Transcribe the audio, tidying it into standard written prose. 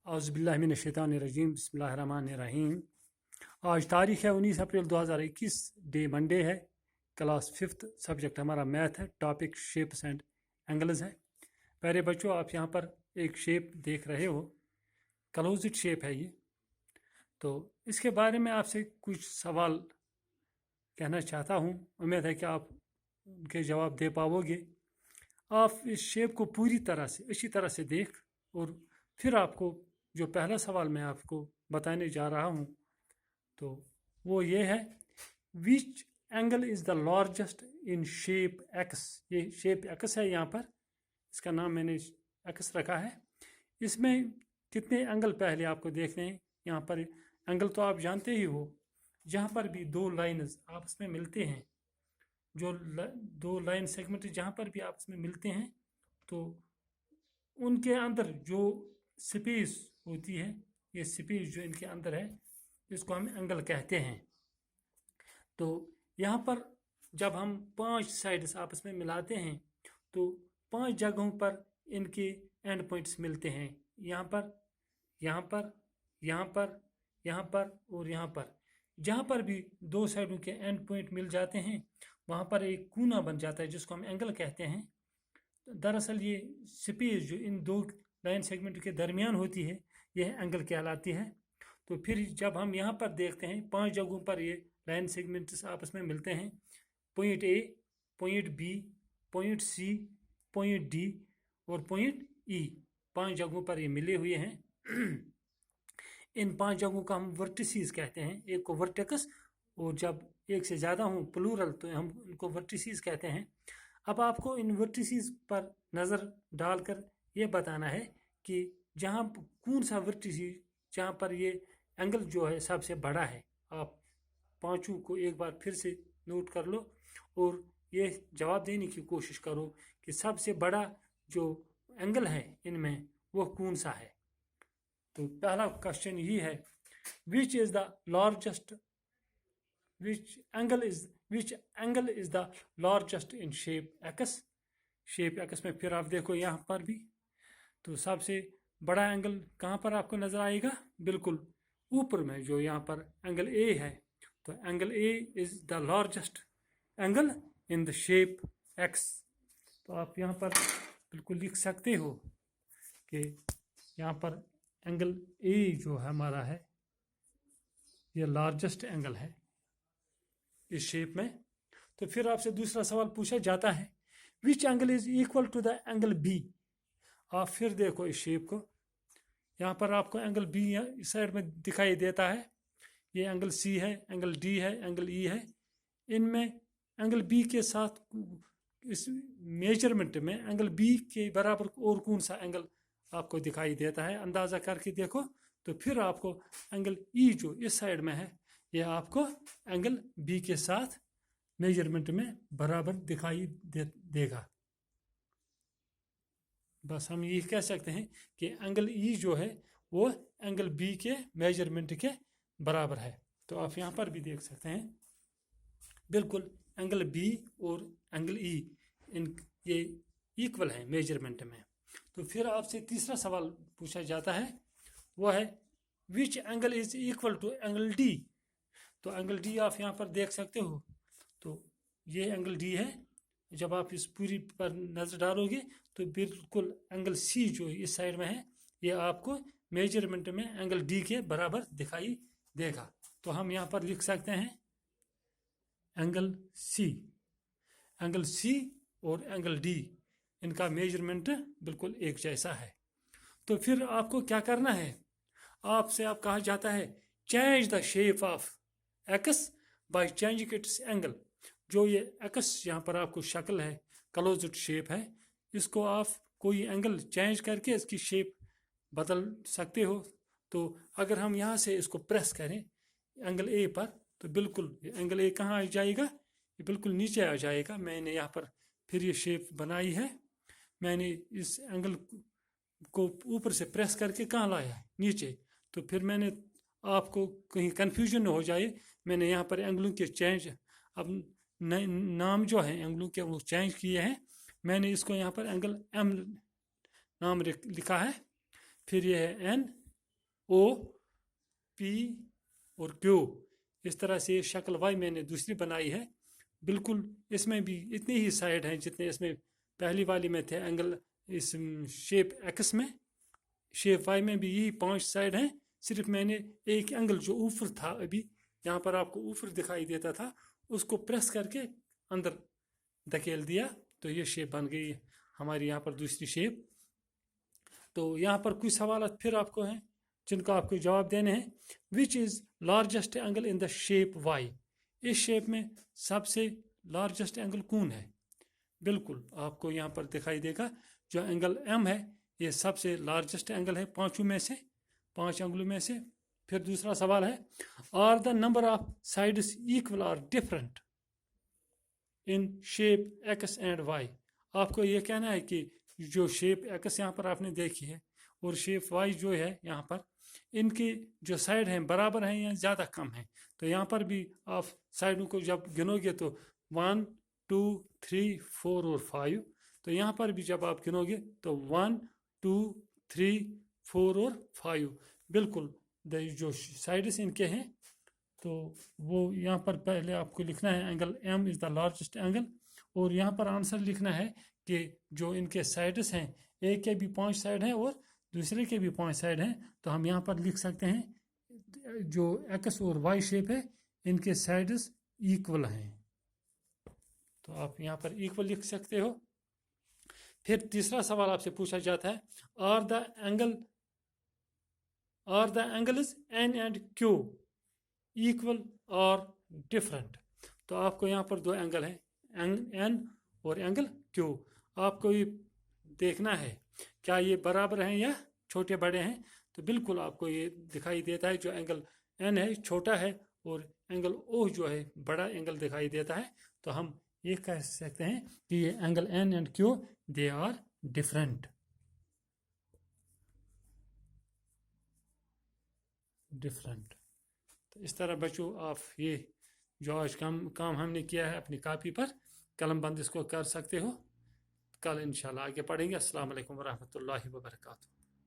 औज़ुबिल्लाहिमिनश्शैतानिर्रजीम बिस्मिल्लाहिर्रहमानिर्रहीम। आज तारीख़ है 19 अप्रैल 2021, डे मंडे है, क्लास 5th, सब्जेक्ट हमारा मैथ है, टॉपिक शेप्स एंड एंगल्स है। प्यारे बच्चों, आप यहाँ पर एक शेप देख रहे हो, क्लोज्ड शेप है ये। तो इसके बारे में आपसे कुछ सवाल कहना चाहता हूँ, उम्मीद है कि आप उनके जवाब दे पाओगे। आप इस शेप को पूरी तरह से अच्छी तरह से देख और फिर आपको जो पहला सवाल मैं आपको बताने जा रहा हूँ तो वो ये है, which angle is the largest in shape x. ये शेप एक्स है, यहाँ पर इसका नाम मैंने एक्स रखा है। इसमें कितने एंगल पहले आपको देखने हैं। यहाँ पर एंगल तो आप जानते ही हो, जहाँ पर भी दो लाइन्स आपस में मिलते हैं, जो दो लाइन सेगमेंट जहाँ पर भी आपस में मिलते हैं तो उनके अंदर जो स्पेस होती है, ये स्पेस जो इनके अंदर है, इसको हम एंगल कहते हैं। तो यहाँ पर जब हम 5 साइड्स आपस में मिलाते हैं तो 5 जगहों पर इनके एंड पॉइंट्स मिलते हैं। यहाँ पर, यहाँ पर, यहाँ पर, यहाँ पर और यहाँ पर। जहाँ पर भी दो साइडों के एंड पॉइंट मिल जाते हैं वहाँ पर एक कोना बन जाता है, जिसको हम एंगल कहते हैं। दरअसल ये स्पेस जो इन दो लाइन सेगमेंट के दरमियान होती है, यह एंगल कहलाती है। तो फिर जब हम यहाँ पर देखते हैं 5 जगहों पर ये लाइन सेगमेंट्स आपस में मिलते हैं, point A, point B, point C, point D और पॉइंट ई, 5 जगहों पर ये मिले हुए हैं। इन 5 जगहों का हम वर्टिसेस कहते हैं, एक को वर्टेक्स, और जब एक से ज़्यादा हों प्लूरल तो हम उनको वर्टिसेस कहते हैं। अब आपको इन वर्टिसेस पर नज़र डालकर ये बताना है कि जहाँ कौन सा वर्टिसेस जहाँ पर ये एंगल जो है सबसे बड़ा है। आप पांचों को एक बार फिर से नोट कर लो और ये जवाब देने की कोशिश करो कि सबसे बड़ा जो एंगल है इनमें वो कौन सा है। तो पहला क्वेश्चन ये है, which angle is the largest in shape x. Shape x में फिर आप देखो यहाँ पर भी, तो सबसे बड़ा एंगल कहाँ पर आपको नजर आएगा, बिल्कुल ऊपर में, जो यहाँ पर एंगल ए है। तो angle A is the largest angle in the shape x. तो आप यहाँ पर बिल्कुल लिख सकते हो कि यहाँ पर एंगल ए जो है हमारा है, ये लार्जेस्ट एंगल है इस शेप में। तो फिर आपसे दूसरा सवाल पूछा जाता है, which angle is equal to the angle B. आप फिर देखो इस शेप को, यहाँ पर आपको एंगल बी इस साइड में दिखाई देता है, ये एंगल सी है, एंगल डी है, एंगल ई है। इनमें एंगल बी के साथ इस मेजरमेंट में एंगल बी के बराबर और कौन सा एंगल आपको दिखाई देता है, अंदाज़ा करके देखो। तो फिर आपको एंगल ई जो इस साइड में है, यह आपको एंगल बी के साथ मेजरमेंट में बराबर दिखाई देगा। बस हम ये कह सकते हैं कि एंगल ई जो है वो एंगल बी के मेजरमेंट के बराबर है। तो आप यहाँ पर भी देख सकते हैं, बिल्कुल एंगल बी और एंगल ई इन ये इक्वल है मेजरमेंट में। तो फिर आपसे तीसरा सवाल पूछा जाता है, वो है, which angle is equal to angle D. तो एंगल डी आप यहाँ पर देख सकते हो, तो ये एंगल डी है। जब आप इस पूरी पर नज़र डालोगे तो बिल्कुल एंगल सी जो इस साइड में है, ये आपको मेजरमेंट में एंगल डी के बराबर दिखाई देगा। तो हम यहाँ पर लिख सकते हैं एंगल सी और एंगल डी, इनका मेजरमेंट बिल्कुल एक जैसा है। तो फिर आपको क्या करना है, आपसे आप कहा जाता है, change the shape of x by changing it's angle. जो ये एक्स यहाँ पर आपको शक्ल है, क्लोज्ड शेप है, इसको आप कोई एंगल चेंज करके इसकी शेप बदल सकते हो। तो अगर हम यहाँ से इसको प्रेस करें एंगल ए पर, तो बिल्कुल एंगल ए कहाँ आ जाएगा, ये बिल्कुल नीचे आ जाएगा। मैंने यहाँ पर फिर ये शेप बनाई है, मैंने इस एंगल को ऊपर से प्रेस करके कहाँ लाया है, नीचे। तो फिर मैंने आपको कहीं कन्फ्यूजन न हो जाए, मैंने यहाँ पर एंगलों के चेंज, अब नाम जो है एंगलों के वो चेंज किए हैं। मैंने इसको यहाँ पर एंगल एम नाम लिखा है, फिर ये है एन, ओ पी और क्यू, इस तरह से शक्ल वाई मैंने दूसरी बनाई है। बिल्कुल इसमें भी इतनी ही साइड हैं जितने इसमें पहली वाली में थे एंगल, इस शेप एक्स में। शेप वाई में भी यही 5 साइड हैं, सिर्फ मैंने एक एंगल जो ऊपर था, अभी यहाँ पर आपको ऊपर दिखाई देता था, उसको प्रेस करके अंदर धकेल दिया, तो ये शेप बन गई हमारी यहाँ पर दूसरी शेप। तो यहाँ पर कुछ सवाल फिर आपको हैं जिनका आपको जवाब देने हैं। Which is largest angle in the shape Y, इस शेप में सबसे लार्जेस्ट एंगल कौन है? बिल्कुल आपको यहाँ पर दिखाई देगा जो एंगल एम है, ये सबसे लार्जेस्ट एंगल है 5 में से, 5 एंगलों में से। फिर दूसरा सवाल है, are the number of sides equal और different in shape X and Y. आपको ये कहना है कि जो शेप एक्स यहाँ पर आपने देखी है और शेप वाई जो है यहाँ पर, इनकी जो साइड हैं बराबर हैं या ज़्यादा कम हैं। तो यहाँ पर भी आप साइडों को जब गिनोगे तो 1 2 3 4 और 5, तो यहाँ पर भी जब आप गिनोगे तो 1 2 3 4 और 5, बिल्कुल जो साइड्स इनके हैं, तो वो यहाँ पर पहले आपको लिखना है angle M is the largest angle, और यहाँ पर आंसर लिखना है कि जो इनके साइड्स हैं, एक के भी 5 साइड हैं और दूसरे के भी 5 साइड हैं। तो हम यहाँ पर लिख सकते हैं जो एक्स और वाई शेप है, इनके साइड्स इक्वल हैं, तो आप यहाँ पर इक्वल लिख सकते हो। फिर तीसरा सवाल आपसे पूछा जाता है, are the angles N and Q equal और डिफरेंट। तो आपको यहाँ पर 2 एंगल हैं, एन और एंगल क्यू। आपको ये देखना है क्या ये बराबर हैं या छोटे बड़े हैं। तो बिल्कुल आपको ये दिखाई देता है जो एंगल एन है छोटा है और एंगल ओ जो है बड़ा एंगल दिखाई देता है। तो हम ये कह सकते हैं कि ये angle N and Q they are different. तो इस तरह बच्चों आप ये जो आज काम हमने किया है अपनी कॉपी पर कलम बंद इसको कर सकते हो। कल इंशाल्लाह आगे पढ़ेंगे। अस्सलाम वालेकुम वरहमतुल्लाहि वबरकातुहू।